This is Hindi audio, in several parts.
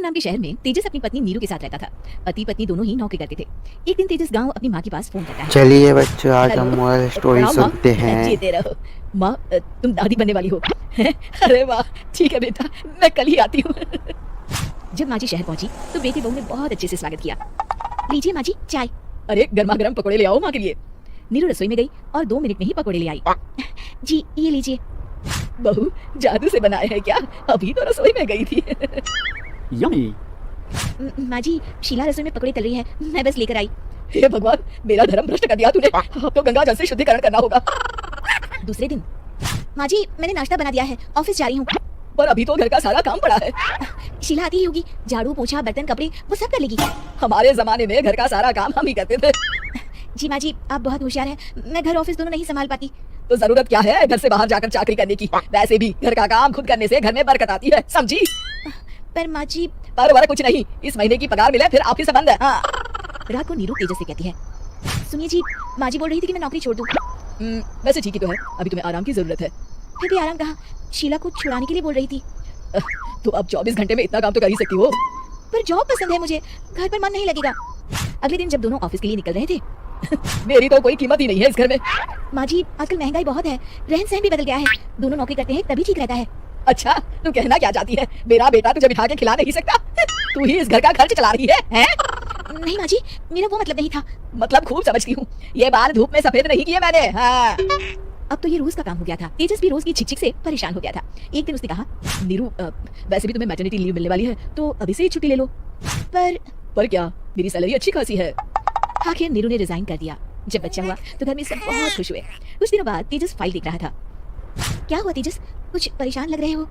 नाम के शहर में तेजस अपनी पत्नी नीरू के साथ रहता था। पति पत्नी दोनों ही नौकरी करते थे। एक दिन तेजस गांव अपनी माँ के पास फोन करता है। चलिए बच्चों, आज हम मोरल स्टोरी सुनते हैं। जीते रहो माँ, तुम दादी बनने वाली हो। अरे वाह, ठीक है बेटा, मैं कल ही आती हूँ। जब माँ जी शहर पहुंची तो बेटी बहू ने बहुत अच्छे से स्वागत किया। लीजिए माँ जी चाय। अरे गर्मा गर्म पकौड़े ले आओ माँ के लिए। नीरू रसोई में गई और 2 मिनट में ही पकौड़े ले आई। जी ये लीजिए। बहू जादू से बनाए हैं क्या? अभी तो रसोई में गई थी। यम्मी। माँ जी शीला रसोई में पकौड़े तल रही है, मैं बस लेकर आई। हे भगवान, मेरा धर्म भ्रष्ट कर दिया तूने। अब तो गंगा जल से शुद्धिकरण करना होगा। दूसरे दिन, माँ जी मैंने नाश्ता बना दिया है, ऑफिस जा रही हूँ। पर अभी तो घर का सारा काम पड़ा है। शीला आती ही होगी, झाड़ू पोछा बर्तन कपड़े वो सब कर लेगी। हमारे जमाने में घर का सारा काम हम ही करते थे। जी माँ जी आप बहुत होशियार हैं, मैं घर ऑफिस दोनों नहीं संभाल पाती। तो जरूरत क्या है घर से बाहर जाकर चाकरी करने की? वैसे भी घर का काम खुद करने से घर में बरकत आती है, समझी? पर माँ जी पर कुछ नहीं, इस महीने की पगार मिले फिर आपकी संबंध है। हाँ। रात को नीरू तेजस से कहती है, सुनिए जी माँ जी बोल रही थी कि मैं नौकरी छोड़ दूं। वैसे ठीक ही तो है, अभी तुम्हें आराम की जरूरत है। फिर भी आराम कहाँ, शीला को छुड़ाने के लिए बोल रही थी। तो अब 24 घंटे में इतना काम तो कर ही सकती हो। पर जॉब पसंद है मुझे, घर पर मन नहीं लगेगा। अगले दिन जब दोनों ऑफिस के लिए निकल रहे थे, मेरी तो कोई कीमत ही नहीं है इस घर में। माँ जी आजकल महंगाई बहुत है, रहन सहन भी बदल गया है, दोनों नौकरी करते हैं तभी ठीक रहता है। अच्छा तू कहना क्या चाहती है, मेरा बेटा तुझे बिठा के खिला नहीं सकता? तू ही इस घर का खर्च चला रही है? नहीं माँ जी मेरा वो मतलब नहीं था। मतलब खूब समझती हूँ, ये बाल धूप में सफेद नहीं किए मैंने। हाँ। अब तो ये रोज का काम हो गया था। तेजस भी रोज की छिक-छिक से परेशान हो गया था। एक दिन उसने कहा, नीरू वैसे भी तुम्हें मैटरनिटी लीव मिलने वाली है तो अभी से ही छुट्टी ले लो। पर क्या, मेरी सैलरी अच्छी खासी है। आखिर नीरू ने रिजाइन कर दिया। जब बच्चा हुआ तो घर में सब बहुत खुश हुए। कुछ दिनों बाद तेजस फाइल देख रहा था। क्या हुआ तेजस, कुछ परेशान लग रहे हो?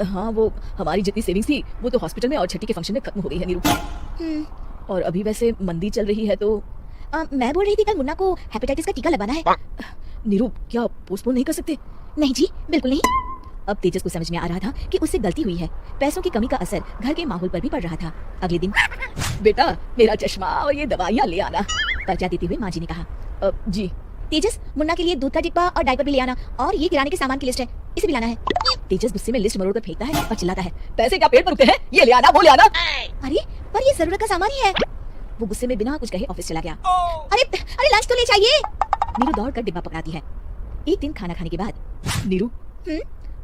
हाँ वो हमारी जितनी सेविंग्स थी वो तो हॉस्पिटल में और छठी के फंक्शन में खत्म हो गई है नीरू। और अभी वैसे मंदी चल रही है तो मैं बोल रही थी कल मुन्ना को हेपेटाइटिस का टीका लगवाना है। नीरू क्या पोस्टपोन नहीं कर सकते? नहीं जी बिल्कुल नहीं। अब तेजस को समझ में आ रहा था कि उससे गलती हुई है। पैसों की कमी का असर घर के माहौल पर भी पड़ रहा था। अगले दिन, बेटा मेरा चश्मा और ये दवाइयाँ ले आना, पर्चा देते हुए माँ जी ने कहा। जी। तेजस मुन्ना के लिए दूध का डिब्बा और डायपर भी ले आना, और ये किराने के सामान की लिस्ट है, इसे भी लाना है। तेजस गुस्से में लिस्ट मरोड़ कर फेंकता है और चिल्लाता है, पैसे क्या पेट पर रुकते हैं? ये ले आना वो ले आना। अरे पर ये जरूरत का सामान ही है। वो गुस्से में बिना कुछ कहे ऑफिस चला गया। अरे लंच तो ले चाहिए। नीरू दौड़ कर डिब्बा पकड़ाती है। एक दिन खाना खाने के बाद, नीरू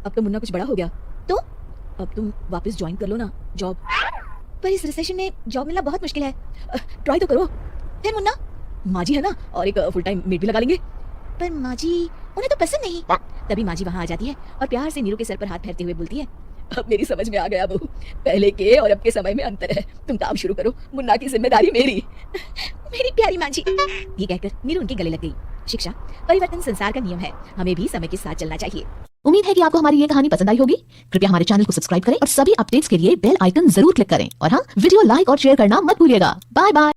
अब तो मुन्ना कुछ बड़ा हो गया, तो अब तुम वापस ज्वाइन कर लो ना जॉब। पर इस रिसेशन में जॉब मिलना बहुत मुश्किल है, ट्राई तो करो। फिर मुन्ना, माँ जी है ना, और एक फुल टाइम मेड भी लगा लेंगे। पर माँ जी उन्हें तो पसंद नहीं। तभी माँ जी वहाँ आ जाती है और प्यार से नीरू के सर पर हाथ फेरते हुए बोलती है, अब मेरी समझ में आ गया बहू, पहले के और अब के समय में अंतर है। तुम काम शुरू करो, मुन्ना की जिम्मेदारी मेरी। मेरी प्यारी माँ जी। ये कहकर नीरू उनके गले लग गई। शिक्षा परिवर्तन संसार का नियम है, हमें भी समय के साथ चलना चाहिए। उम्मीद है कि आपको हमारी ये कहानी पसंद आई होगी। कृपया हमारे चैनल को सब्सक्राइब करें और सभी अपडेट्स के लिए बेल आइकन जरूर क्लिक करें। और हाँ, वीडियो लाइक और शेयर करना मत भूलिएगा। Bye bye.